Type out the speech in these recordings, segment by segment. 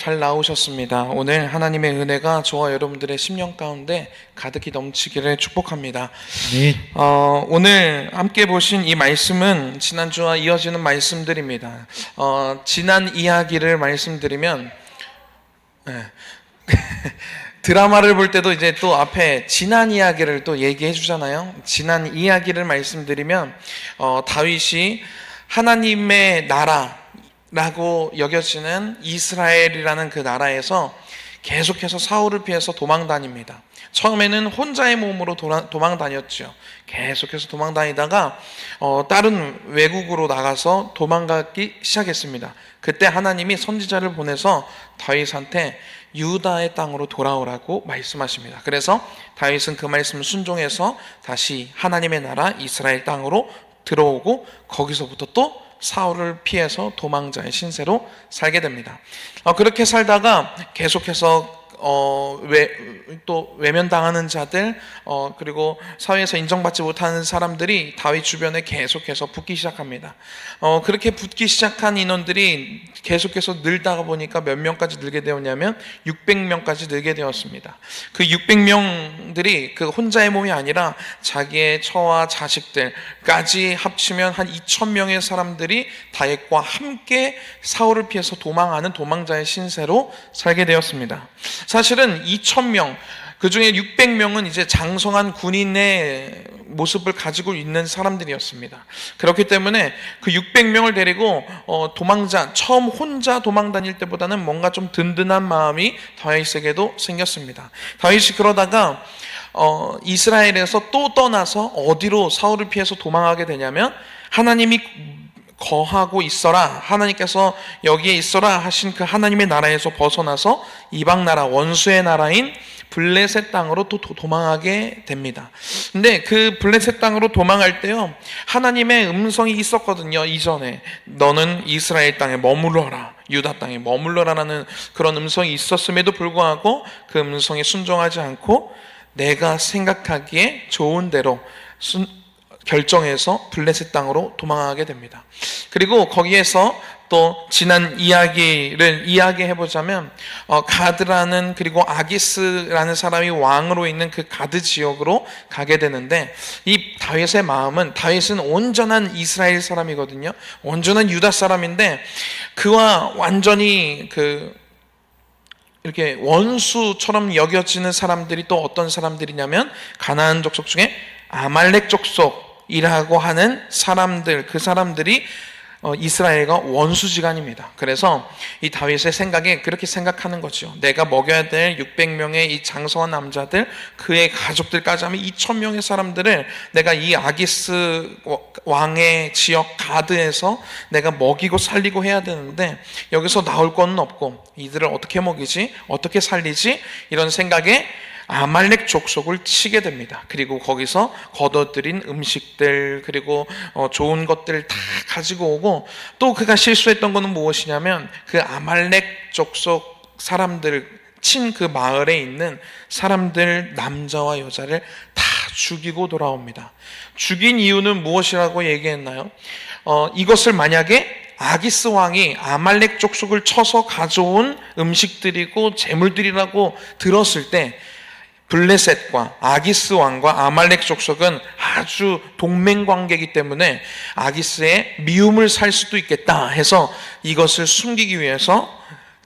잘 나오셨습니다. 오늘 하나님의 은혜가 저와 여러분들의 심령 가운데 가득히 넘치기를 축복합니다. 네. 오늘 함께 보신 이 말씀은 지난주와 이어지는 말씀들입니다. 지난 이야기를 말씀드리면, 네. 드라마를 볼 때도 이제 또 앞에 지난 이야기를 또 얘기해 주잖아요. 지난 이야기를 말씀드리면, 다윗이 하나님의 나라라고 여겨지는 이스라엘이라는 그 나라에서 계속해서 사울을 피해서 도망 다닙니다. 처음에는 혼자의 몸으로 도망 다녔죠. 계속해서 도망 다니다가 다른 외국으로 나가서 도망가기 시작했습니다. 그때 하나님이 선지자를 보내서 다윗한테 유다의 땅으로 돌아오라고 말씀하십니다. 그래서 다윗은 그 말씀을 순종해서 다시 하나님의 나라 이스라엘 땅으로 들어오고 거기서부터 또 사울을 피해서 도망자의 신세로 살게 됩니다. 그렇게 살다가 계속해서 또 외면당하는 자들, 그리고 사회에서 인정받지 못하는 사람들이 다윗 주변에 계속해서 붙기 시작합니다. 그렇게 붙기 시작한 인원들이 계속해서 늘다가 보니까 몇 명까지 늘게 되었냐면 600명까지 늘게 되었습니다. 그 600명들이 그 혼자의 몸이 아니라 자기의 처와 자식들까지 합치면 한 2000명의 사람들이 다윗과 함께 사울을 피해서 도망하는 도망자의 신세로 살게 되었습니다. 사실은 2000명, 그 중에 600명은 이제 장성한 군인의 모습을 가지고 있는 사람들이었습니다. 그렇기 때문에 그 600명을 데리고 처음 혼자 도망 다닐 때보다는 뭔가 좀 든든한 마음이 다윗에게도 생겼습니다. 다윗이 그러다가 이스라엘에서 또 떠나서 어디로 사울을 피해서 도망하게 되냐면 하나님이 거하고 있어라, 하나님께서 여기에 있어라 하신 그 하나님의 나라에서 벗어나서 이방 나라, 원수의 나라인 블레셋 땅으로 또 도망하게 됩니다. 근데 그 블레셋 땅으로 도망할 때요, 하나님의 음성이 있었거든요. 이전에 너는 이스라엘 땅에 머물러라, 유다 땅에 머물러라라는 그런 음성이 있었음에도 불구하고 그 음성에 순종하지 않고 내가 생각하기에 좋은 대로 결정해서 블레셋 땅으로 도망하게 됩니다. 그리고 거기에서 또 지난 이야기를 이야기해보자면 가드라는, 그리고 아기스라는 사람이 왕으로 있는 그 가드 지역으로 가게 되는데, 이 다윗의 마음은, 다윗은 온전한 이스라엘 사람이거든요. 온전한 유다 사람인데 그와 완전히 이렇게 원수처럼 여겨지는 사람들이 또 어떤 사람들이냐면 가나안 족속 중에 아말렉 족속이라고 하는 사람들, 그 사람들이 이스라엘과 원수지간입니다. 그래서 이 다윗의 생각에 그렇게 생각하는 거죠. 내가 먹여야 될 600명의 이 장성한 남자들, 그의 가족들까지 하면 2000명의 사람들을 내가 이 아기스 왕의 지역 가드에서 내가 먹이고 살리고 해야 되는데 여기서 나올 건 없고 이들을 어떻게 먹이지? 어떻게 살리지? 이런 생각에 아말렉 족속을 치게 됩니다. 그리고 거기서 거둬들인 음식들, 그리고 좋은 것들을 다 가지고 오고, 또 그가 실수했던 것은 무엇이냐면 그 아말렉 족속 사람들 친 그 마을에 있는 사람들, 남자와 여자를 다 죽이고 돌아옵니다. 죽인 이유는 무엇이라고 얘기했나요? 이것을 만약에 아기스 왕이 아말렉 족속을 쳐서 가져온 음식들이고 재물들이라고 들었을 때 블레셋과 아기스 왕과 아말렉 족속은 아주 동맹 관계이기 때문에 아기스의 미움을 살 수도 있겠다 해서 이것을 숨기기 위해서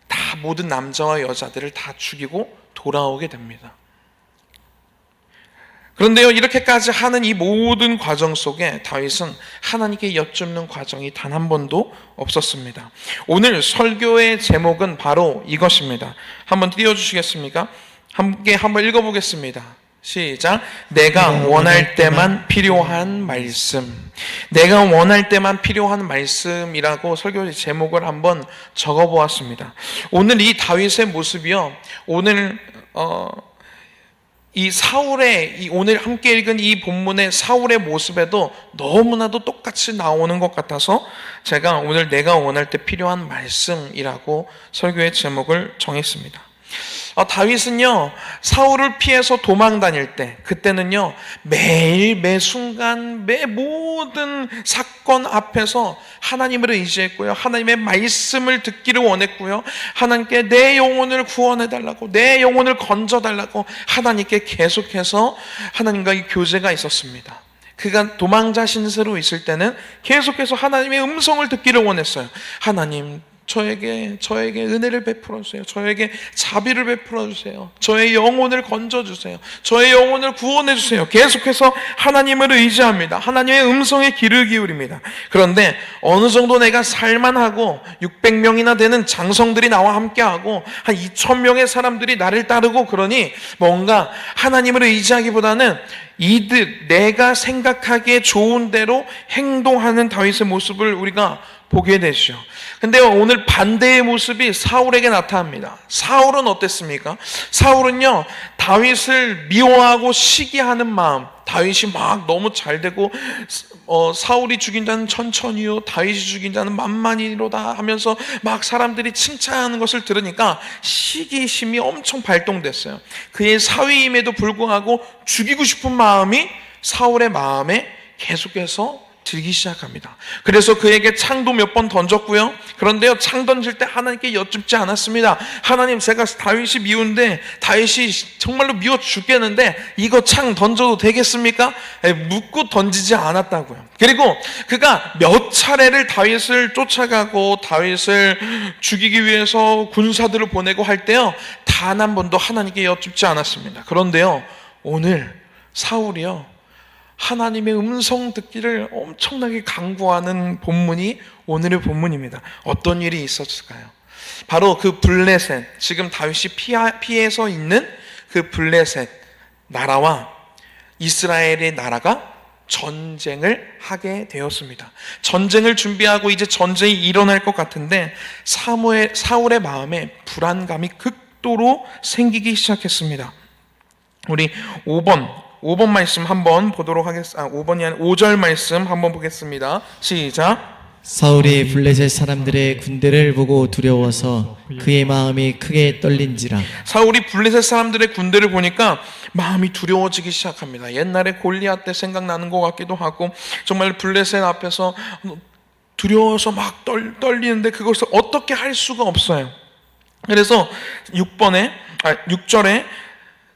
다 모든 남자와 여자들을 다 죽이고 돌아오게 됩니다. 그런데요, 이렇게까지 하는 이 모든 과정 속에 다윗은 하나님께 여쭙는 과정이 단 한 번도 없었습니다. 오늘 설교의 제목은 바로 이것입니다. 한번 띄워주시겠습니까? 함께 한번 읽어보겠습니다. 시작. 내가 원할 때만 필요한 말씀. 내가 원할 때만 필요한 말씀이라고 설교 제목을 한번 적어보았습니다. 오늘 이 다윗의 모습이요, 오늘 이 사울의, 오늘 함께 읽은 이 본문의 사울의 모습에도 너무나도 똑같이 나오는 것 같아서 제가 오늘 내가 원할 때 필요한 말씀이라고 설교의 제목을 정했습니다. 다윗은요, 사울을 피해서 도망 다닐 때, 그때는요 매일 매 순간 매 모든 사건 사건 앞에서 하나님을 의지했고요. 하나님의 말씀을 듣기를 원했고요. 하나님께 내 영혼을 구원해달라고, 내 영혼을 건져달라고 하나님께 계속해서 하나님과의 교제가 있었습니다. 그가 도망자 신세로 있을 때는 계속해서 하나님의 음성을 듣기를 원했어요. 하나님, 저에게 은혜를 베풀어 주세요. 저에게 자비를 베풀어 주세요. 저의 영혼을 건져 주세요. 저의 영혼을 구원해 주세요. 계속해서 하나님을 의지합니다. 하나님의 음성에 귀를 기울입니다. 그런데 어느 정도 내가 살만하고 600명이나 되는 장성들이 나와 함께하고 한 2000명의 사람들이 나를 따르고 그러니 뭔가 하나님을 의지하기보다는 내가 생각하기에 좋은 대로 행동하는 다윗의 모습을 우리가 보게 되죠. 근데 오늘 반대의 모습이 사울에게 나타납니다. 사울은 어땠습니까? 사울은요, 다윗을 미워하고 시기하는 마음, 다윗이 막 너무 잘 되고 사울이 죽인 자는 천천히요, 다윗이 죽인 자는 만만히로다 하면서 막 사람들이 칭찬하는 것을 들으니까 시기심이 엄청 발동됐어요. 그의 사위임에도 불구하고 죽이고 싶은 마음이 사울의 마음에 계속해서 들기 시작합니다. 그래서 그에게 창도 몇 번 던졌고요. 그런데요, 창 던질 때 하나님께 여쭙지 않았습니다. 하나님, 제가 다윗이 미운데, 다윗이 정말로 미워 죽겠는데 이거 창 던져도 되겠습니까? 묻고 던지지 않았다고요. 그리고 그가 몇 차례를 다윗을 쫓아가고 다윗을 죽이기 위해서 군사들을 보내고 할 때요, 단 한 번도 하나님께 여쭙지 않았습니다. 그런데요, 오늘 사울이요, 하나님의 음성 듣기를 엄청나게 강구하는 본문이 오늘의 본문입니다. 어떤 일이 있었을까요? 바로 그 블레셋, 지금 다윗이 피해서 있는 그 블레셋 나라와 이스라엘의 나라가 전쟁을 하게 되었습니다. 전쟁을 준비하고 이제 전쟁이 일어날 것 같은데 사울의 마음에 불안감이 극도로 생기기 시작했습니다. 우리 5번 말씀 한번 보도록 하겠습니다. 5번이 아니라 5절 말씀 한번 보겠습니다. 시작. 사울이 블레셋 사람들의 군대를 보고 두려워서 그의 마음이 크게 떨린지라. 사울이 블레셋 사람들의 군대를 보니까 마음이 두려워지기 시작합니다. 옛날에 골리앗 때 생각나는 것 같기도 하고, 정말 블레셋 앞에서 두려워서 막 떨리는데 그것을 어떻게 할 수가 없어요. 그래서 6절에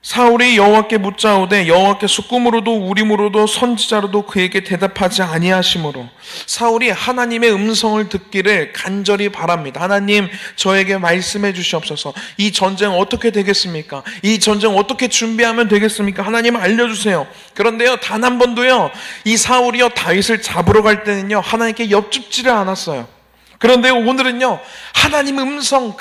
사울이 여호와께 묻자오되 여호와께서 꿈으로도 우림으로도 선지자로도 그에게 대답하지 아니하시므로 사울이 하나님의 음성을 듣기를 간절히 바랍니다. 하나님, 저에게 말씀해 주시옵소서. 이 전쟁 어떻게 되겠습니까? 이 전쟁 어떻게 준비하면 되겠습니까? 하나님, 알려주세요. 그런데요, 단 한 번도요, 이 사울이요, 다윗을 잡으러 갈 때는요, 하나님께 여쭙지를 않았어요. 그런데 오늘은요, 하나님의 음성,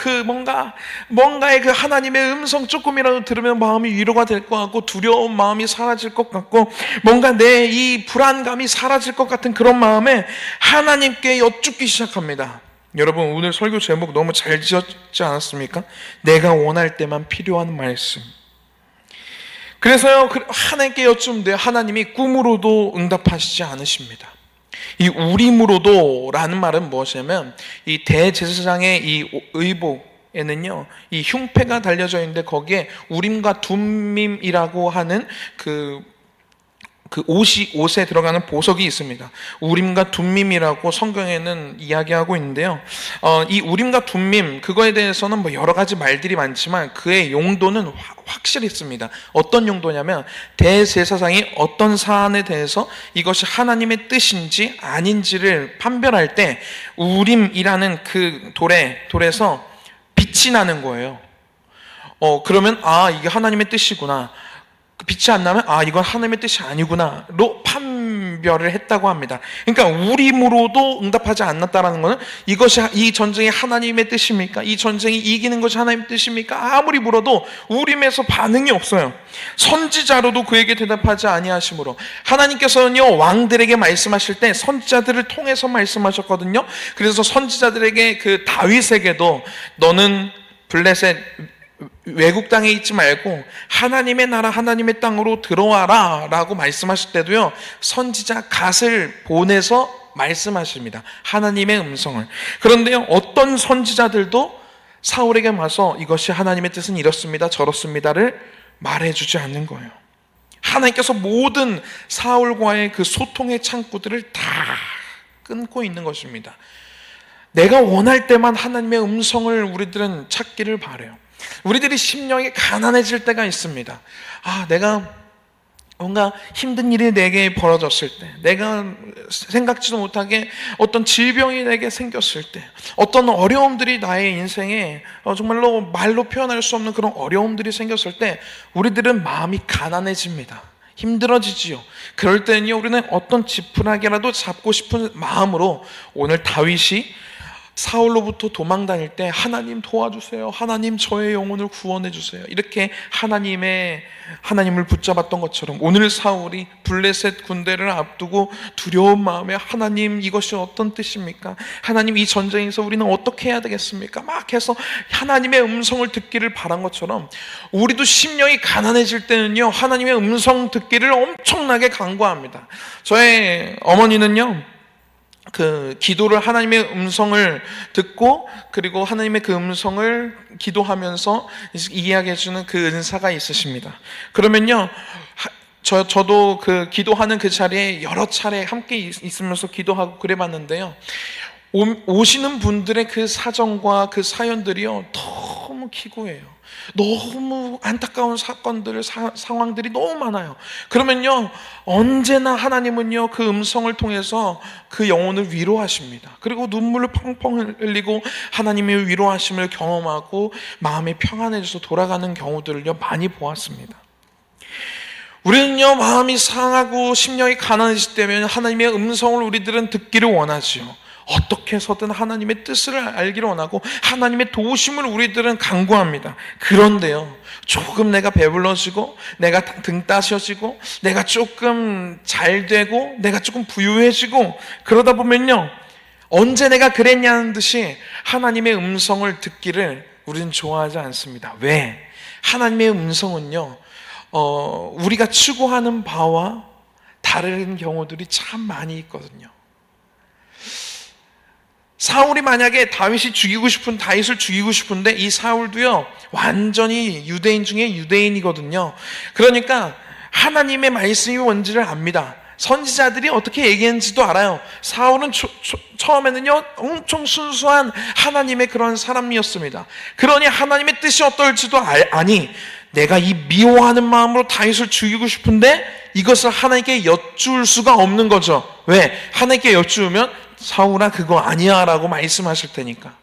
뭔가의 그 하나님의 음성 조금이라도 들으면 마음이 위로가 될 것 같고, 두려운 마음이 사라질 것 같고, 뭔가 내 이 불안감이 사라질 것 같은 그런 마음에 하나님께 여쭙기 시작합니다. 여러분, 오늘 설교 제목 너무 잘 지었지 않았습니까? 내가 원할 때만 필요한 말씀. 그래서요, 하나님께 여쭙는데 하나님이 꿈으로도 응답하시지 않으십니다. 이 우림으로도 라는 말은 무엇이냐면, 이 대제사장의 이 의복에는요, 이 흉패가 달려져 있는데 거기에 우림과 둠밈이라고 하는 그 옷에 들어가는 보석이 있습니다. 우림과 둠밈이라고 성경에는 이야기하고 있는데요. 이 우림과 둠밈, 그거에 대해서는 뭐 여러 가지 말들이 많지만 그의 용도는 확실히 있습니다. 어떤 용도냐면, 대제사장이 어떤 사안에 대해서 이것이 하나님의 뜻인지 아닌지를 판별할 때 우림이라는 그 돌에서 빛이 나는 거예요. 그러면 이게 하나님의 뜻이구나. 빛이 안 나면 이건 하나님의 뜻이 아니구나로 판별을 했다고 합니다. 그러니까 우림으로도 응답하지 않았다라는 것은 이것이 이 전쟁이 하나님의 뜻입니까? 이 전쟁이 이기는 것이 하나님의 뜻입니까? 아무리 물어도 우림에서 반응이 없어요. 선지자로도 그에게 대답하지 아니하시므로, 하나님께서는요, 왕들에게 말씀하실 때 선지자들을 통해서 말씀하셨거든요. 그래서 선지자들에게 그 다윗에게도 너는 블레셋 외국 땅에 있지 말고 하나님의 나라, 하나님의 땅으로 들어와라 라고 말씀하실 때도요, 선지자 갓을 보내서 말씀하십니다. 하나님의 음성을. 그런데요, 어떤 선지자들도 사울에게 와서 이것이 하나님의 뜻은 이렇습니다, 저렇습니다를 말해주지 않는 거예요. 하나님께서 모든 사울과의 그 소통의 창구들을 다 끊고 있는 것입니다. 내가 원할 때만 하나님의 음성을 우리들은 찾기를 바라요. 우리들이 심령이 가난해질 때가 있습니다. 내가 뭔가 힘든 일이 내게 벌어졌을 때, 내가 생각지도 못하게 어떤 질병이 내게 생겼을 때, 어떤 어려움들이 나의 인생에 정말로 말로 표현할 수 없는 그런 어려움들이 생겼을 때 우리들은 마음이 가난해집니다. 힘들어지지요. 그럴 때는요, 우리는 어떤 지푸라기라도 잡고 싶은 마음으로, 오늘 다윗이 사울로부터 도망 다닐 때 하나님 도와주세요, 하나님 저의 영혼을 구원해 주세요, 이렇게 하나님을 붙잡았던 것처럼, 오늘 사울이 블레셋 군대를 앞두고 두려운 마음에 하나님 이것이 어떤 뜻입니까? 하나님 이 전쟁에서 우리는 어떻게 해야 되겠습니까? 막 해서 하나님의 음성을 듣기를 바란 것처럼, 우리도 심령이 가난해질 때는요, 하나님의 음성 듣기를 엄청나게 간구합니다. 저의 어머니는요, 기도를, 하나님의 음성을 듣고, 그리고 하나님의 그 음성을 기도하면서 이야기해주는 그 은사가 있으십니다. 그러면요, 저도 그 기도하는 그 자리에 여러 차례 함께 있으면서 기도하고 그래 봤는데요, 오시는 분들의 그 사정과 그 사연들이요, 너무 기구해요. 너무 안타까운 사건들, 상황들이 너무 많아요. 그러면요, 언제나 하나님은요, 그 음성을 통해서 그 영혼을 위로하십니다. 그리고 눈물을 펑펑 흘리고 하나님의 위로하심을 경험하고 마음이 평안해져서 돌아가는 경우들을요, 많이 보았습니다. 우리는요, 마음이 상하고 심령이 가난해질 때면 하나님의 음성을 우리들은 듣기를 원하지요. 어떻게 해서든 하나님의 뜻을 알기를 원하고 하나님의 도우심을 우리들은 간구합니다. 그런데요, 조금 내가 배불러지고, 내가 등 따셔지고, 내가 조금 잘 되고, 내가 조금 부유해지고, 그러다 보면요, 언제 내가 그랬냐는 듯이 하나님의 음성을 듣기를 우리는 좋아하지 않습니다. 왜? 하나님의 음성은요, 우리가 추구하는 바와 다른 경우들이 참 많이 있거든요. 사울이 만약에 다윗을 죽이고 싶은데, 이 사울도요, 완전히 유대인 중에 유대인이거든요. 그러니까 하나님의 말씀이 뭔지를 압니다. 선지자들이 어떻게 얘기했는지도 알아요. 사울은 처음에는요, 엄청 순수한 하나님의 그런 사람이었습니다. 그러니 하나님의 뜻이 어떨지도 아니, 내가 이 미워하는 마음으로 다윗을 죽이고 싶은데 이것을 하나님께 여쭈을 수가 없는 거죠. 왜? 하나님께 여쭈으면 사울아 그거 아니야 라고 말씀하실 테니까.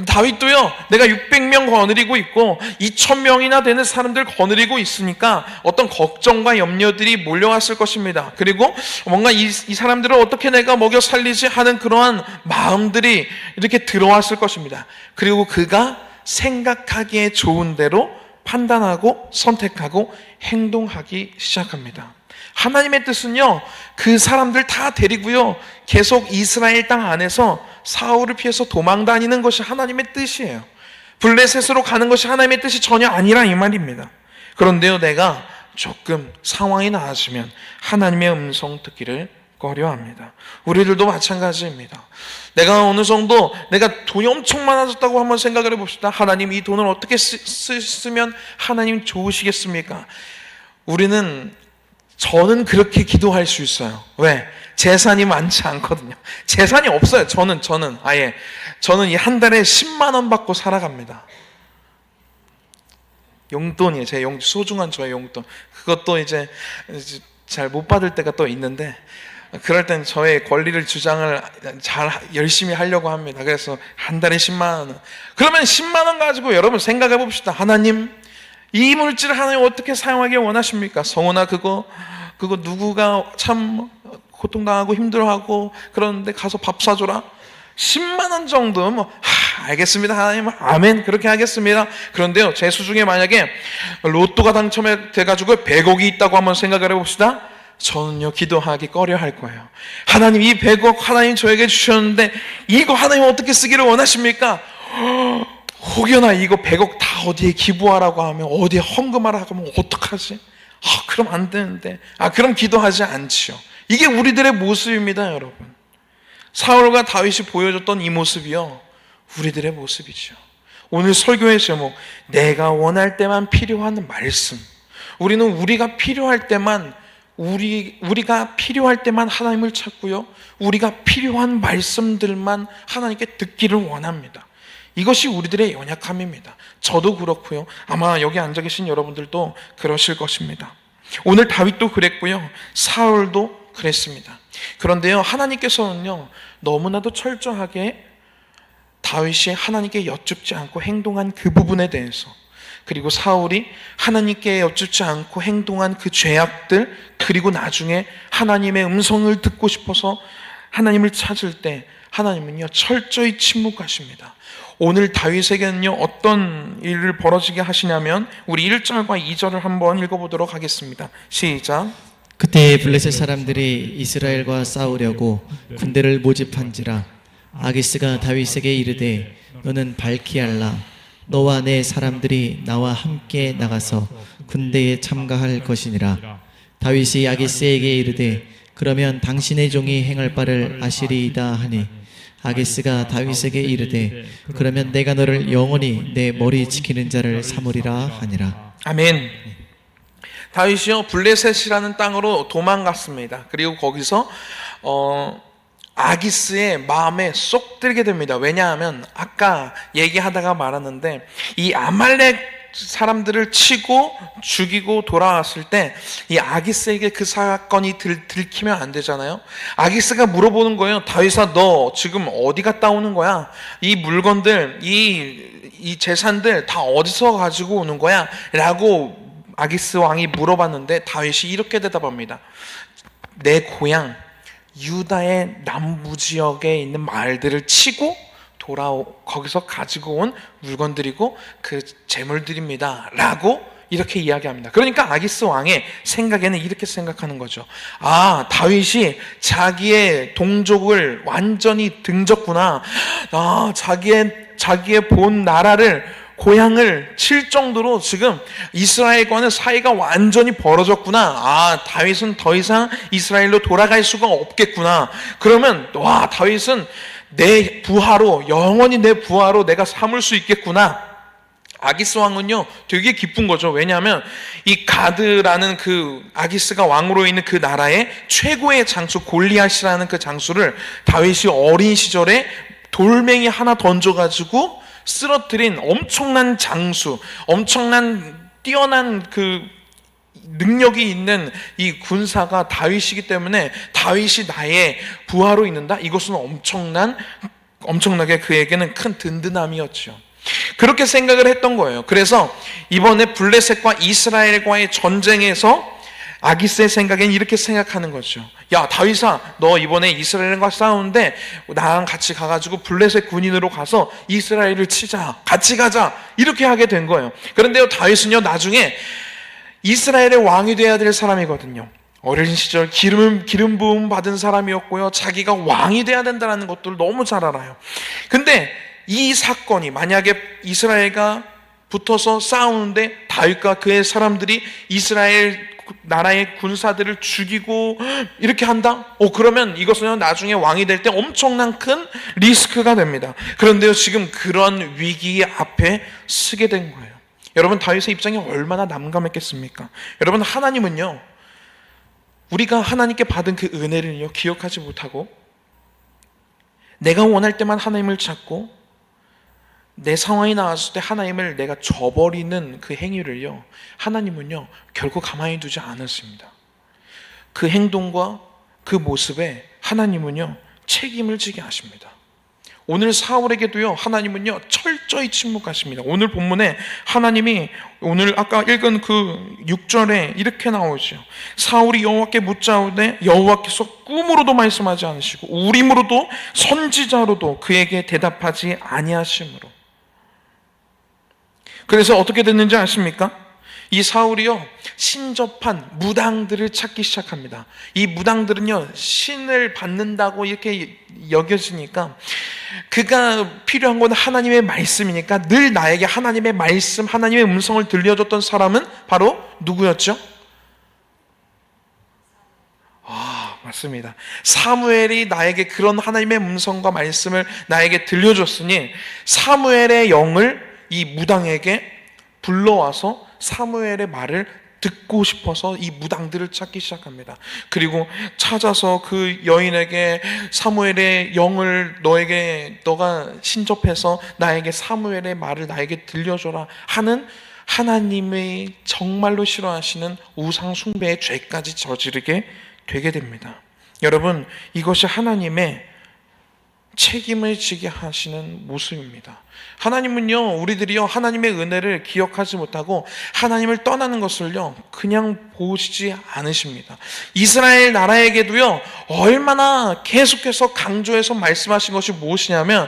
다윗도요, 내가 600명 거느리고 있고 2000명이나 되는 사람들 거느리고 있으니까 어떤 걱정과 염려들이 몰려왔을 것입니다. 그리고 뭔가 이 사람들을 어떻게 내가 먹여 살리지 하는 그러한 마음들이 이렇게 들어왔을 것입니다. 그리고 그가 생각하기에 좋은 대로 판단하고 선택하고 행동하기 시작합니다. 하나님의 뜻은요, 그 사람들 다 데리고요, 계속 이스라엘 땅 안에서 사울을 피해서 도망 다니는 것이 하나님의 뜻이에요. 블레셋으로 가는 것이 하나님의 뜻이 전혀 아니라 이 말입니다. 그런데요, 내가 조금 상황이 나아지면 하나님의 음성 듣기를 꺼려합니다. 우리들도 마찬가지입니다. 내가 어느 정도, 내가 돈이 엄청 많아졌다고 한번 생각을 해봅시다. 하나님 이 돈을 어떻게 쓰면 하나님 좋으시겠습니까? 저는 그렇게 기도할 수 있어요. 왜? 재산이 많지 않거든요. 재산이 없어요. 저는 이 한 달에 10만 원 받고 살아갑니다. 용돈이에요. 제 소중한 저의 용돈. 그것도 이제 잘 못 받을 때가 또 있는데, 그럴 땐 저의 권리를 주장을 잘 열심히 하려고 합니다. 그래서 한 달에 10만 원. 그러면 10만 원 가지고 여러분 생각해 봅시다. 하나님, 이 물질을 하나님 어떻게 사용하길 원하십니까? 성훈아, 그거 누구가 참 고통당하고 힘들어하고 그러는데 가서 밥 사줘라. 10만 원 정도 알겠습니다 하나님, 아멘, 그렇게 하겠습니다. 그런데요, 제 수중에 만약에 로또가 당첨돼가지고 100억이 있다고 한번 생각을 해봅시다. 저는요, 기도하기 꺼려 할 거예요. 하나님, 이 100억 하나님 저에게 주셨는데 이거 하나님 어떻게 쓰기를 원하십니까? 혹여나 이거 100억 다 어디에 기부하라고 하면, 어디에 헌금하라고 하면 어떡하지? 그럼 안 되는데. 그럼 기도하지 않지요. 이게 우리들의 모습입니다, 여러분. 사울과 다윗이 보여줬던 이 모습이요, 우리들의 모습이죠. 오늘 설교의 제목, 내가 원할 때만 필요한 말씀. 우리는 우리가 필요할 때만 우리가 필요할 때만 하나님을 찾고요. 우리가 필요한 말씀들만 하나님께 듣기를 원합니다. 이것이 우리들의 연약함입니다. 저도 그렇고요. 아마 여기 앉아 계신 여러분들도 그러실 것입니다. 오늘 다윗도 그랬고요. 사울도 그랬습니다. 그런데요, 하나님께서는요, 너무나도 철저하게 다윗이 하나님께 여쭙지 않고 행동한 그 부분에 대해서, 그리고 사울이 하나님께 여쭙지 않고 행동한 그 죄악들, 그리고 나중에 하나님의 음성을 듣고 싶어서 하나님을 찾을 때 하나님은요, 철저히 침묵하십니다. 오늘 다윗에게는요, 어떤 일을 벌어지게 하시냐면 우리 1절과 2절을 한번 읽어보도록 하겠습니다. 시작. 그때 블레셋 사람들이 이스라엘과 싸우려고 군대를 모집한지라 아기스가 다윗에게 이르되 너는 밝히 알라. 너와 내 사람들이 나와 함께 나가서 군대에 참가할 것이니라. 다윗이 아기스에게 이르되 그러면 당신의 종이 행할 바를 아시리이다 하니 아기스가 다윗에게 이르되 그러면 내가 너를 영원히 내 머리 지키는 자를 삼으리라 하니라. 아멘. 다윗이요, 블레셋이라는 땅으로 도망갔습니다. 그리고 거기서 아기스의 마음에 쏙 들게 됩니다. 왜냐하면 아까 얘기하다가 말았는데 이 아말렉 사람들을 치고 죽이고 돌아왔을 때 이 아기스에게 그 사건이 들키면 안 되잖아요. 아기스가 물어보는 거예요. 다윗아, 너 지금 어디 갔다 오는 거야? 이 물건들, 이 재산들 다 어디서 가지고 오는 거야? 라고 아기스 왕이 물어봤는데 다윗이 이렇게 대답합니다. 내 고향 유다의 남부 지역에 있는 마을들을 치고 거기서 가지고 온 물건들이고 그 재물들입니다 라고 이렇게 이야기합니다. 그러니까 아기스 왕의 생각에는 이렇게 생각하는 거죠. 아, 다윗이 자기의 동족을 완전히 등졌구나. 아, 자기의 본 나라를, 고향을 칠 정도로 지금 이스라엘과는 사이가 완전히 벌어졌구나. 아, 다윗은 더 이상 이스라엘로 돌아갈 수가 없겠구나. 그러면 와, 다윗은 내 부하로, 영원히 내 부하로 내가 삼을 수 있겠구나. 아기스 왕은요, 되게 기쁜 거죠. 왜냐하면 이 가드라는 그 아기스가 왕으로 있는 그 나라의 최고의 장수 골리앗이라는 그 장수를 다윗이 어린 시절에 돌멩이 하나 던져가지고 쓰러뜨린 엄청난 장수, 엄청난 뛰어난 그 능력이 있는 이 군사가 다윗이기 때문에 다윗이 나의 부하로 있는다? 이것은 엄청나게 그에게는 큰 든든함이었죠. 그렇게 생각을 했던 거예요. 그래서 이번에 블레셋과 이스라엘과의 전쟁에서 아기스의 생각엔 이렇게 생각하는 거죠. 야, 다윗아, 너 이번에 이스라엘과 싸우는데 나랑 같이 가가지고 블레셋 군인으로 가서 이스라엘을 치자, 같이 가자, 이렇게 하게 된 거예요. 그런데요, 다윗은요, 나중에 이스라엘의 왕이 돼야 될 사람이거든요. 어린 시절 기름 부음 받은 사람이었고요, 자기가 왕이 돼야 된다는 것들을 너무 잘 알아요. 근데 이 사건이 만약에 이스라엘과 붙어서 싸우는데 다윗과 그의 사람들이 이스라엘 나라의 군사들을 죽이고 이렇게 한다? 그러면 이것은 나중에 왕이 될 때 엄청난 큰 리스크가 됩니다. 그런데요, 지금 그런 위기 앞에 서게 된 거예요. 여러분, 다윗의 입장이 얼마나 난감했겠습니까? 여러분, 하나님은요, 우리가 하나님께 받은 그 은혜를요, 기억하지 못하고 내가 원할 때만 하나님을 찾고 내 상황이 나왔을 때 하나님을 내가 저버리는 그 행위를요, 하나님은요, 결코 가만히 두지 않았습니다. 그 행동과 그 모습에 하나님은요, 책임을 지게 하십니다. 오늘 사울에게도요, 하나님은요, 철저히 침묵하십니다. 오늘 본문에 하나님이 오늘 아까 읽은 그 6절에 이렇게 나오죠. 사울이 여호와께 묻자오되 여호와께서 꿈으로도 말씀하지 않으시고 우림으로도 선지자로도 그에게 대답하지 아니하심으로. 그래서 어떻게 됐는지 아십니까? 이 사울이요, 신접한 무당들을 찾기 시작합니다. 이 무당들은요, 신을 받는다고 이렇게 여겨지니까 그가 필요한 건 하나님의 말씀이니까 늘 나에게 하나님의 말씀, 하나님의 음성을 들려줬던 사람은 바로 누구였죠? 맞습니다. 사무엘이 나에게 그런 하나님의 음성과 말씀을 나에게 들려줬으니 사무엘의 영을 이 무당에게 불러와서 사무엘의 말을 듣고 싶어서 이 무당들을 찾기 시작합니다. 그리고 찾아서 그 여인에게 사무엘의 영을 너가 신접해서 나에게 사무엘의 말을 나에게 들려줘라 하는 하나님의 정말로 싫어하시는 우상 숭배의 죄까지 저지르게 되게 됩니다. 여러분, 이것이 하나님의 책임을 지게 하시는 모습입니다. 하나님은요, 우리들이요, 하나님의 은혜를 기억하지 못하고 하나님을 떠나는 것을요, 그냥 보시지 않으십니다. 이스라엘 나라에게도요, 얼마나 계속해서 강조해서 말씀하신 것이 무엇이냐면,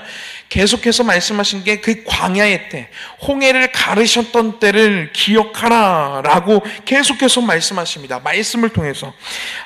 계속해서 말씀하신 게 그 광야의 때, 홍해를 가르셨던 때를 기억하라 라고 계속해서 말씀하십니다. 말씀을 통해서.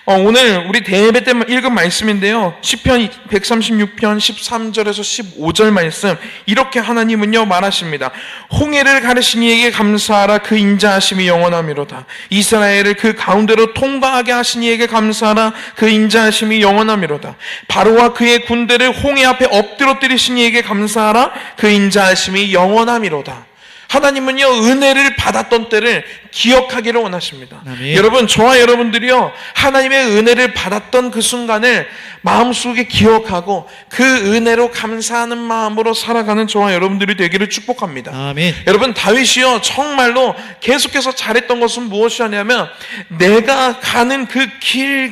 오늘 우리 대예배 때 읽은 말씀인데요, 시편 136편 13절에서 15절 말씀, 이렇게 하나님은요 말하십니다. 홍해를 가르신 이에게 감사하라. 그 인자하심이 영원하미로다. 이스라엘을 그 가운데로 통과하게 하신 이에게 감사하라. 그 인자하심이 영원하미로다. 바로와 그의 군대를 홍해 앞에 엎드러뜨리신 이에게 감사하라. 그 인자하심이 영원하미로다. 하나님은요, 은혜를 받았던 때를 기억하기를 원하십니다. 아멘. 여러분, 저와 여러분들이요, 하나님의 은혜를 받았던 그 순간을 마음속에 기억하고 그 은혜로 감사하는 마음으로 살아가는 저와 여러분들이 되기를 축복합니다. 아멘. 여러분, 다윗이요, 정말로 계속해서 잘했던 것은 무엇이냐면, 내가 가는 그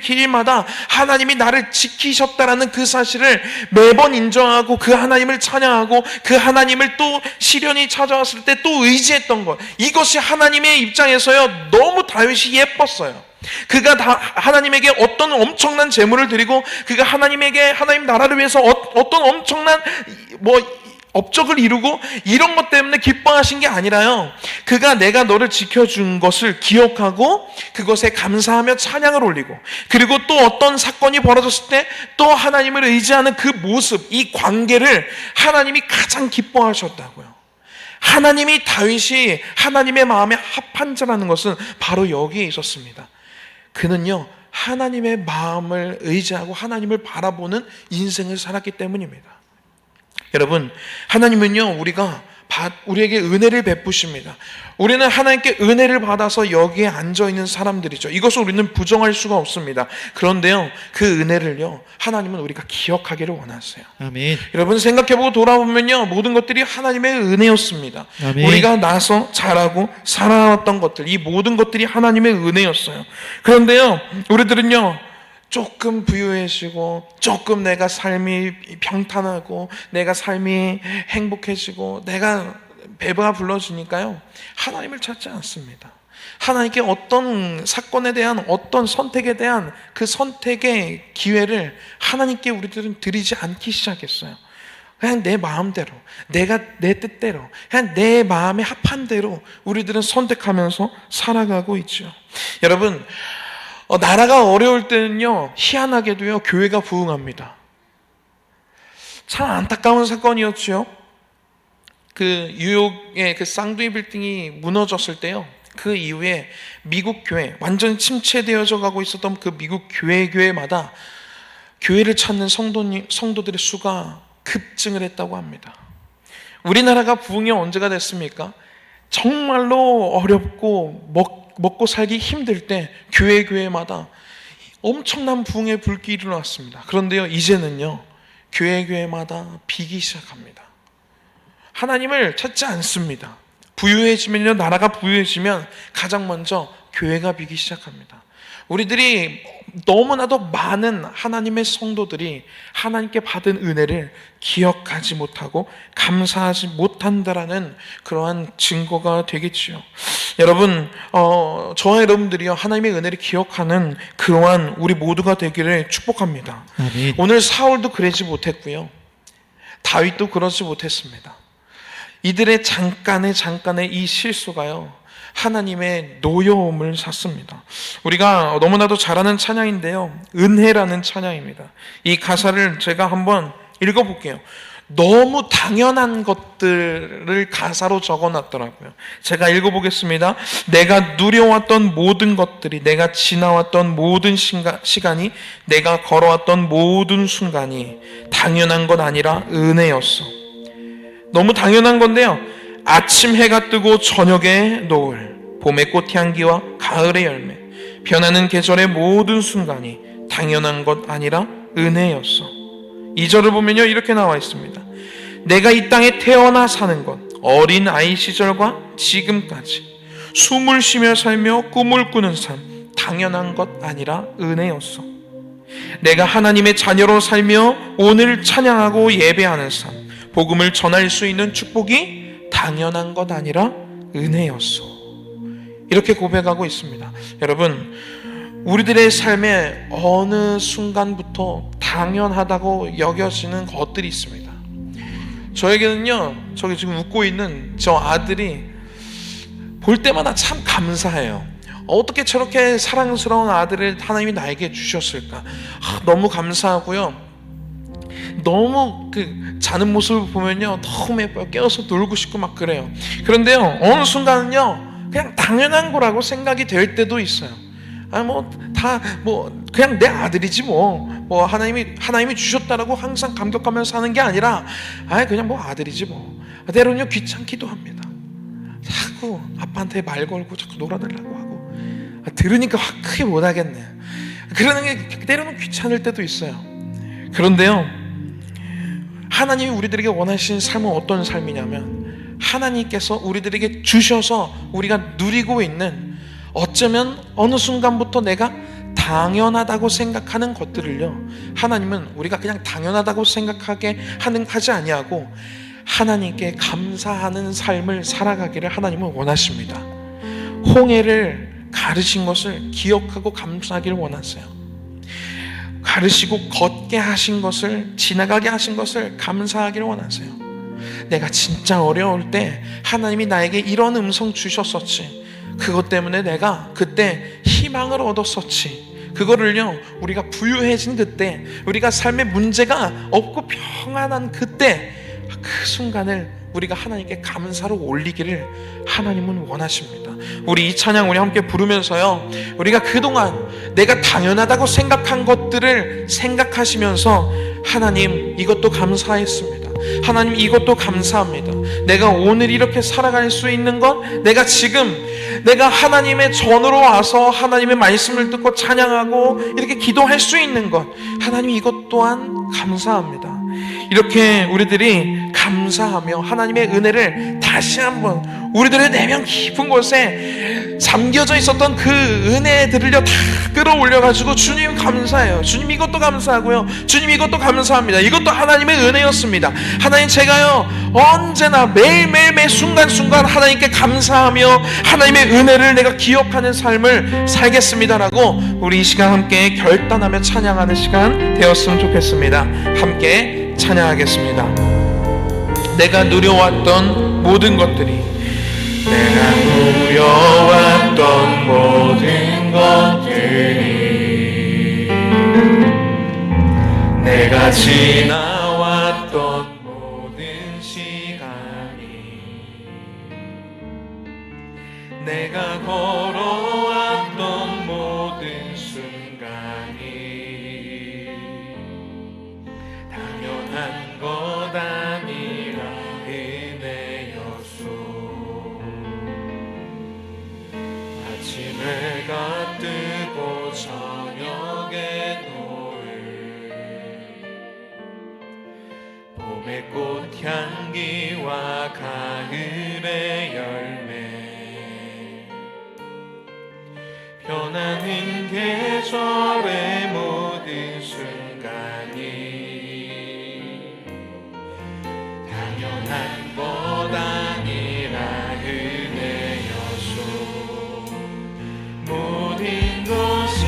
길마다 하나님이 나를 지키셨다라는 그 사실을 매번 인정하고 그 하나님을 찬양하고 그 하나님을 또 시련이 찾아왔을 때 또 의지했던 것, 이것이 하나님의 입장에서요 너무 다윗이 예뻤어요. 그가 하나님에게 어떤 엄청난 재물을 드리고 그가 하나님에게 하나님 나라를 위해서 어떤 엄청난 업적을 이루고 이런 것 때문에 기뻐하신 게 아니라요, 그가 내가 너를 지켜준 것을 기억하고 그것에 감사하며 찬양을 올리고, 그리고 또 어떤 사건이 벌어졌을 때 또 하나님을 의지하는 그 모습, 이 관계를 하나님이 가장 기뻐하셨다고요. 하나님이 다윗이 하나님의 마음에 합한 자라는 것은 바로 여기에 있었습니다. 그는요, 하나님의 마음을 의지하고 하나님을 바라보는 인생을 살았기 때문입니다. 여러분, 하나님은요, 우리에게 은혜를 베푸십니다. 우리는 하나님께 은혜를 받아서 여기에 앉아있는 사람들이죠. 이것을 우리는 부정할 수가 없습니다. 그런데요, 그 은혜를요, 하나님은 우리가 기억하기를 원하세요. 아멘. 여러분, 생각해보고 돌아보면요, 모든 것들이 하나님의 은혜였습니다. 아멘. 우리가 나서 자라고 살아왔던 것들, 이 모든 것들이 하나님의 은혜였어요. 그런데요, 우리들은요, 조금 부유해지고, 조금 내가 삶이 평탄하고, 내가 삶이 행복해지고, 내가 배가 불러지니까요, 하나님을 찾지 않습니다. 하나님께 어떤 사건에 대한, 어떤 선택에 대한 그 선택의 기회를 하나님께 우리들은 드리지 않기 시작했어요. 그냥 내 마음대로, 내가 내 뜻대로, 그냥 내 마음에 합한 대로 우리들은 선택하면서 살아가고 있죠. 여러분, 나라가 어려울 때는요, 희한하게도요, 교회가 부흥합니다. 참 안타까운 사건이었죠. 그 뉴욕의 그 쌍둥이 빌딩이 무너졌을 때요, 그 이후에 미국 교회, 완전히 침체되어져 가고 있었던 그 미국 교회마다 교회를 찾는 성도들의 수가 급증을 했다고 합니다. 우리나라가 부흥이 언제가 됐습니까? 정말로 어렵고 먹고 살기 힘들 때 교회마다 엄청난 부흥의 불길이 일어났습니다. 그런데요, 이제는요, 교회마다 비기 시작합니다. 하나님을 찾지 않습니다. 부유해지면요, 나라가 부유해지면 가장 먼저 교회가 비기 시작합니다. 우리들이 너무나도 많은 하나님의 성도들이 하나님께 받은 은혜를 기억하지 못하고 감사하지 못한다라는 그러한 증거가 되겠지요. 여러분, 저와 여러분들이요, 하나님의 은혜를 기억하는 그러한 우리 모두가 되기를 축복합니다. 아멘. 오늘 사울도 그러지 못했고요, 다윗도 그러지 못했습니다. 이들의 잠깐의 이 실수가요, 하나님의 노여움을 샀습니다. 우리가 너무나도 잘 아는 찬양인데요, 은혜라는 찬양입니다. 이 가사를 제가 한번 읽어볼게요. 너무 당연한 것들을 가사로 적어놨더라고요. 제가 읽어보겠습니다. 내가 누려왔던 모든 것들이, 내가 지나왔던 모든 시간이, 내가 걸어왔던 모든 순간이 당연한 건 아니라 은혜였어. 너무 당연한 건데요, 아침 해가 뜨고 저녁에 노을, 봄의 꽃향기와 가을의 열매, 변하는 계절의 모든 순간이 당연한 것 아니라 은혜였어. 2절을 보면요, 이렇게 나와 있습니다. 내가 이 땅에 태어나 사는 것, 어린 아이 시절과 지금까지 숨을 쉬며 살며 꿈을 꾸는 삶, 당연한 것 아니라 은혜였어. 내가 하나님의 자녀로 살며 오늘 찬양하고 예배하는 삶, 복음을 전할 수 있는 축복이 당연한 것 아니라 은혜였어. 이렇게 고백하고 있습니다. 여러분, 우리들의 삶에 어느 순간부터 당연하다고 여겨지는 것들이 있습니다. 저에게는요, 저기 지금 웃고 있는 저 아들이 볼 때마다 참 감사해요. 어떻게 저렇게 사랑스러운 아들을 하나님이 나에게 주셨을까? 너무 감사하고요. 너무 자는 모습을 보면요, 너무 예뻐요. 깨워서 놀고 싶고 막 그래요. 그런데요, 어느 순간은요, 그냥 당연한 거라고 생각이 될 때도 있어요. 그냥 내 아들이지 하나님이 주셨다라고 항상 감격하면서 사는 게 아니라, 그냥 아들이지 때로는요, 귀찮기도 합니다. 자꾸 아빠한테 말 걸고 자꾸 놀아달라고 하고, 들으니까 확 크게 못하겠네. 그러는 게 때로는 귀찮을 때도 있어요. 그런데요, 하나님이 우리들에게 원하시는 삶은 어떤 삶이냐면, 하나님께서 우리들에게 주셔서 우리가 누리고 있는, 어쩌면 어느 순간부터 내가 당연하다고 생각하는 것들을요, 하나님은 우리가 그냥 당연하다고 생각하게 하지 아니하고 하나님께 감사하는 삶을 살아가기를 하나님은 원하십니다. 홍해를 가르신 것을 기억하고 감사하기를 원하세요. 가르시고 걷게 하신 것을, 지나가게 하신 것을 감사하기를 원하세요. 내가 진짜 어려울 때 하나님이 나에게 이런 음성 주셨었지, 그것 때문에 내가 그때 희망을 얻었었지, 그거를요, 우리가 부유해진 그때, 우리가 삶에 문제가 없고 평안한 그때, 그 순간을 우리가 하나님께 감사로 올리기를 하나님은 원하십니다. 우리 이 찬양 우리 함께 부르면서요, 우리가 그동안 내가 당연하다고 생각한 것들을 생각하시면서, 하나님 이것도 감사했습니다, 하나님 이것도 감사합니다, 내가 오늘 이렇게 살아갈 수 있는 것, 내가 하나님의 전으로 와서 하나님의 말씀을 듣고 찬양하고 이렇게 기도할 수 있는 것, 하나님 이것 또한 감사합니다. 이렇게 우리들이 감사하며 하나님의 은혜를 다시 한번 우리들의 내면 깊은 곳에 잠겨져 있었던 그 은혜들을요, 다 끌어올려가지고, 주님 감사해요, 주님 이것도 감사하고요, 주님 이것도 감사합니다, 이것도 하나님의 은혜였습니다, 하나님 제가요 언제나 매일매일 매 순간순간 하나님께 감사하며 하나님의 은혜를 내가 기억하는 삶을 살겠습니다라고 우리 이 시간 함께 결단하며 찬양하는 시간 되었으면 좋겠습니다. 함께 찬양하겠습니다. 내가 누려왔던 모든 것들이, 내가 누려왔던 모든 것들이, 내가 지나왔던 모든 시간이, 내가 걸어왔던 모든 순간이 당연한 것 아니라 은혜였소. 아침해가 뜨고 저녁에 노을, 봄의 꽃향기와 가을의 열매, 변하는 계절의 모든 순간이 당연한 것 아니라 은혜였소. 모든 것이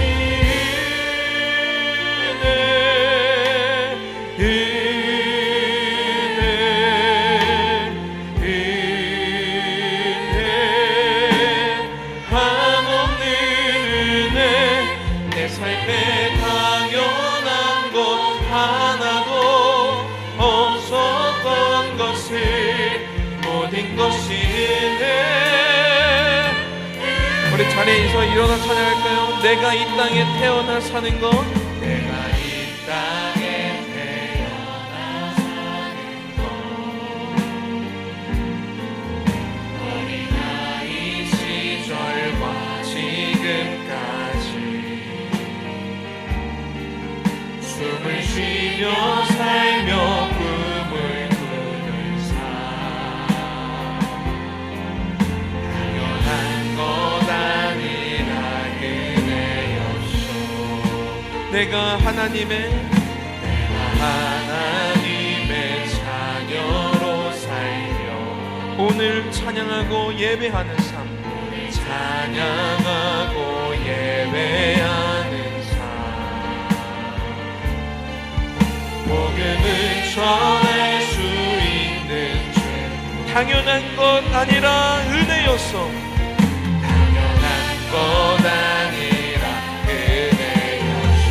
우리 자리에서 일어나 찬양할까요? 내가 이 땅에 태어나 사는 것, 내가 이 땅에 태어나 사는 것, 어린아이 시절과 지금 내가 하나님의 자녀로 살며 오늘 찬양하고 예배하는 삶, 찬양하고 예배하는 삶, 복음을 전할 수 있는 줄 당연한 것 아니라 은혜였어. 당연한 것 아니라 은혜였어.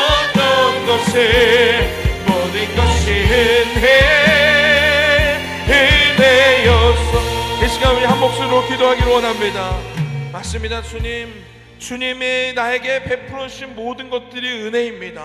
모든 것이 모든 것이 은혜였어. 이 시간 우리 한 목소리로 기도하기를 원합니다. 맞습니다. 주님이 나에게 베풀어 주신 모든 것들이 은혜입니다.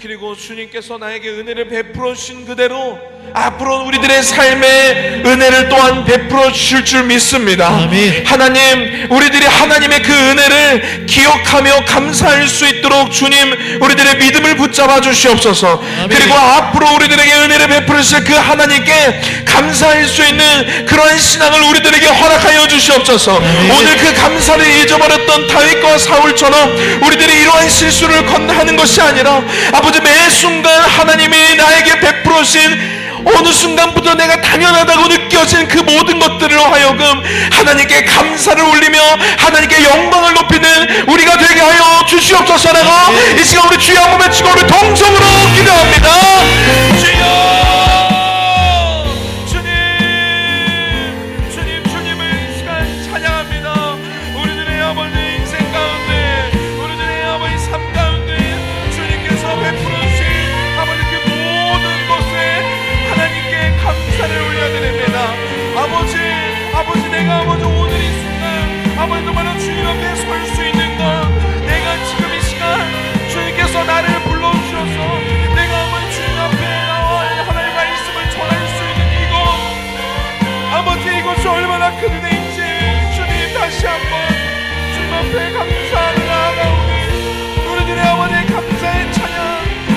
그리고 주님께서 나에게 은혜를 베풀어 주신 그대로 앞으로 우리들의 삶에 은혜를 또한 베풀어 주실 줄 믿습니다. 아멘. 하나님, 우리들이 하나님의 그 은혜를 기억하며 감사할 수 있도록 주님 우리들의 믿음을 붙잡아 주시옵소서. 아멘. 그리고 앞으로 우리들에게 은혜를 베풀으실 그 하나님께 감사할 수 있는 그러한 신앙을 우리들에게 허락하여 주시옵소서. 아멘. 오늘 그 감사를 잊어버렸던 다윗과 사울처럼 우리들이 이러한 실수를 건너하는 것이 아니라 아버지, 매 순간 하나님이 나에게 베풀어 주신 어느 순간부터 내가 당연하다고 느껴진 그 모든 것들로 하여금 하나님께 감사를 올리며 하나님께 영광을 높이는 우리가 되게 하여 주시옵소서라고 이 시간 우리 주여 한번 외치고 우리 동성으로 기도합니다. 주여, 주님을 이 시간 찬양합니다. 우리들의 아버지 인생 가운데, 우리들의 아버지 삶 가운데 주님께서 베풀어 주신 아버지 그 모든 것에 하나님께 감사를 올려드립니다. 아버지, 내가 아버지 오늘 이 순간 아버지 정말로 주님 앞에 설 수 있는 것, 내가 지금 이 시간 주님께서 나를 불러주셔서 내가 아버지 주님 앞에 나와 하나님의 말씀을 전할 수 있는 이곳, 아버지 이것이 얼마나 큰 은혜인지 주님 다시 한번 주님 앞에 감사를 나아가오니 우리들의 아버지의 감사의 찬양,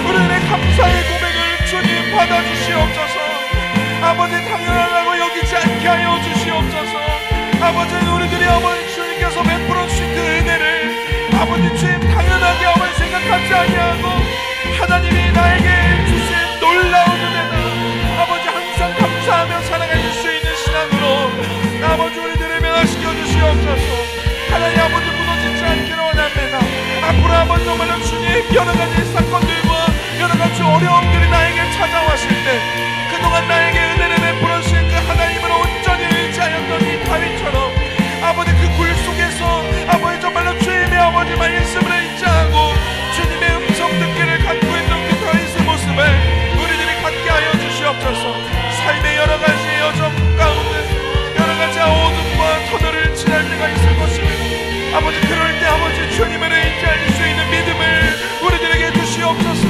우리들의 감사의 고백을 주님 받아주시옵소서. 아버지, 당연하다고 여기지 않게 하여 주시옵소서. 아버지, 우리들이 아버지 주님께서 베풀어 주신 그 은혜를 아버지 주님 당연하게 아버지 생각하지 아니하고 하나님이 나에게 주신 놀라운 은혜다 아버지 항상 감사하며 사랑해 줄 수 있는 신앙으로 아버지 우리들을 변화시켜 주시옵소서. 하나님 아버지, 무너지지 않기를 원합니다. 앞으로 아버지 정말로 주님 여러 가지 사건들과 여러 가지 어려움들이 나에게 찾아왔을 때 그동안 나에게 은혜를 베풀어 주신 그 하나님을 온전히 의지하였던 이 다윗처럼 아버지 그 굴 속에서 아버지 정말로 주님의 아버지 말씀을 의지하고 주님의 음성 듣기를 간구했던 그 다윗의 모습을 우리들이 갖게 아버지 그럴 때 아버지 주님을 의지할 수 있는 믿음을 우리들에게 주시옵소서.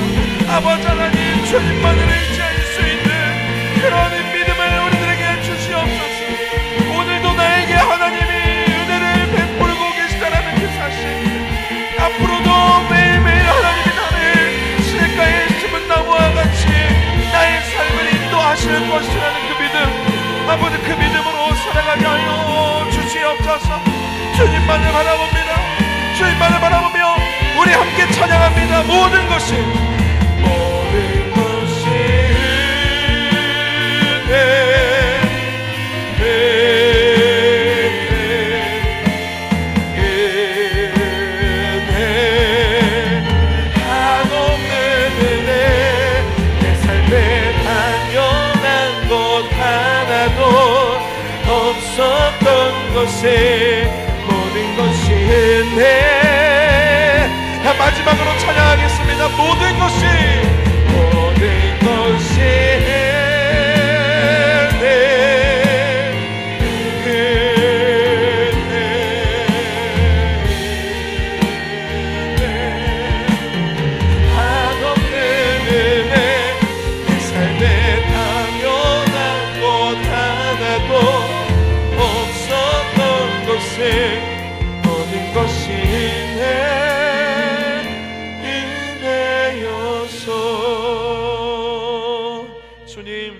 아버지 하나님 주님만을 의지할 수 있는 그런 믿음을 우리들에게 주시옵소서. 오늘도 나에게 하나님이 은혜를 베풀고 계시다라는 그 사실, 앞으로도 매일매일 하나님이 나를 시냇가에 심은 나무와 같이 나의 삶을 인도하실 것이라는 그 믿음, 아버지 그 믿음으로 살아가게 하여 주시옵소서. 주님만을 바라봅니다. 주님만을 바라보며 우리 함께 찬양합니다. 모든 것이 모든 것이 은혜. 마지막으로 찬양하겠습니다. 모든 것이 모든 것이 은혜여서. 주님,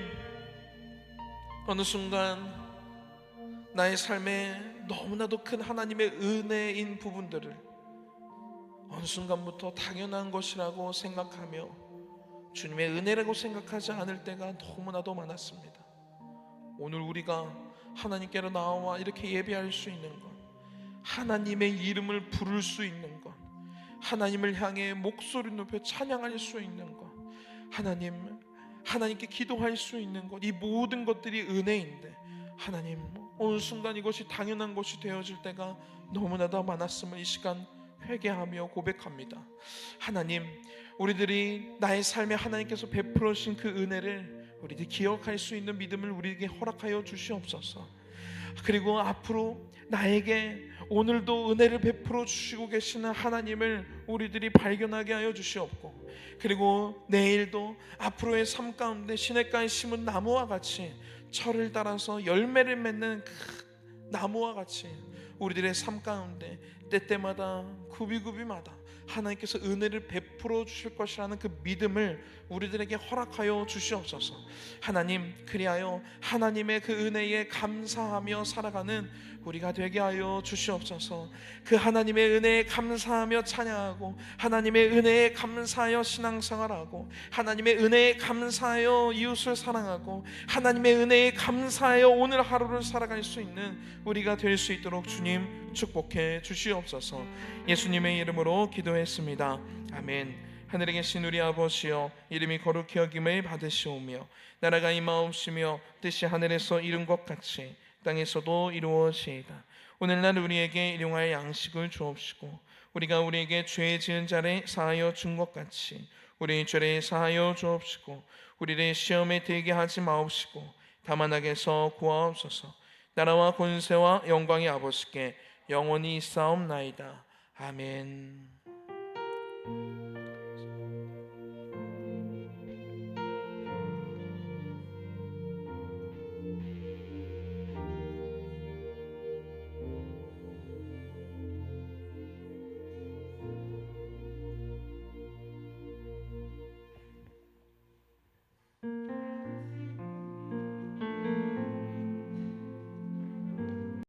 어느 순간 나의 삶에 너무나도 큰 하나님의 은혜인 부분들을 어느 순간부터 당연한 것이라고 생각하며 주님의 은혜라고 생각하지 않을 때가 너무나도 많았습니다. 오늘 우리가 하나님께로 나와 이렇게 예배할 수 있는 것, 하나님의 이름을 부를 수 있는 것, 하나님을 향해 목소리 높여 찬양할 수 있는 것, 하나님께 기도할 수 있는 것, 이 모든 것들이 은혜인데 하나님, 어느 순간 이것이 당연한 것이 되어질 때가 너무나도 많았음을 이 시간 회개하며 고백합니다. 하나님, 우리들이 나의 삶에 하나님께서 베풀어 주신 그 은혜를 우리들이 기억할 수 있는 믿음을 우리에게 허락하여 주시옵소서. 그리고 앞으로 나에게 오늘도 은혜를 베풀어 주시고 계시는 하나님을 우리들이 발견하게 하여 주시옵고, 그리고 내일도 앞으로의 삶 가운데 시냇가에 심은 나무와 같이 철을 따라서 열매를 맺는 그 나무와 같이 우리들의 삶 가운데 때때마다 구비구비마다 하나님께서 은혜를 베풀어 주실 것이라는 그 믿음을 우리들에게 허락하여 주시옵소서. 하나님, 그리하여 하나님의 그 은혜에 감사하며 살아가는 우리가 되게 하여 주시옵소서. 그 하나님의 은혜에 감사하며 찬양하고, 하나님의 은혜에 감사하여 신앙생활하고, 하나님의 은혜에 감사하여 이웃을 사랑하고, 하나님의 은혜에 감사하여 오늘 하루를 살아갈 수 있는 우리가 될 수 있도록 주님 축복해 주시옵소서. 예수님의 이름으로 기도했습니다. 아멘. 하늘에 계신 우리 아버지여, 이름이 거룩히 여김을 받으시오며 나라가 임하옵시며 뜻이 하늘에서 이룬 것 같이 땅에서도 이루어지이다. 오늘날 우리에게 일용할 양식을 주옵시고, 우리가 우리에게 죄 지은 자를 사하여 준 것 같이 우리의 죄를 사하여 주옵시고, 우리를 시험에 들게 하지 마옵시고 다만 악에서 구하옵소서. 나라와 권세와 영광이 아버지께 영원히 있사옵나이다. 아멘.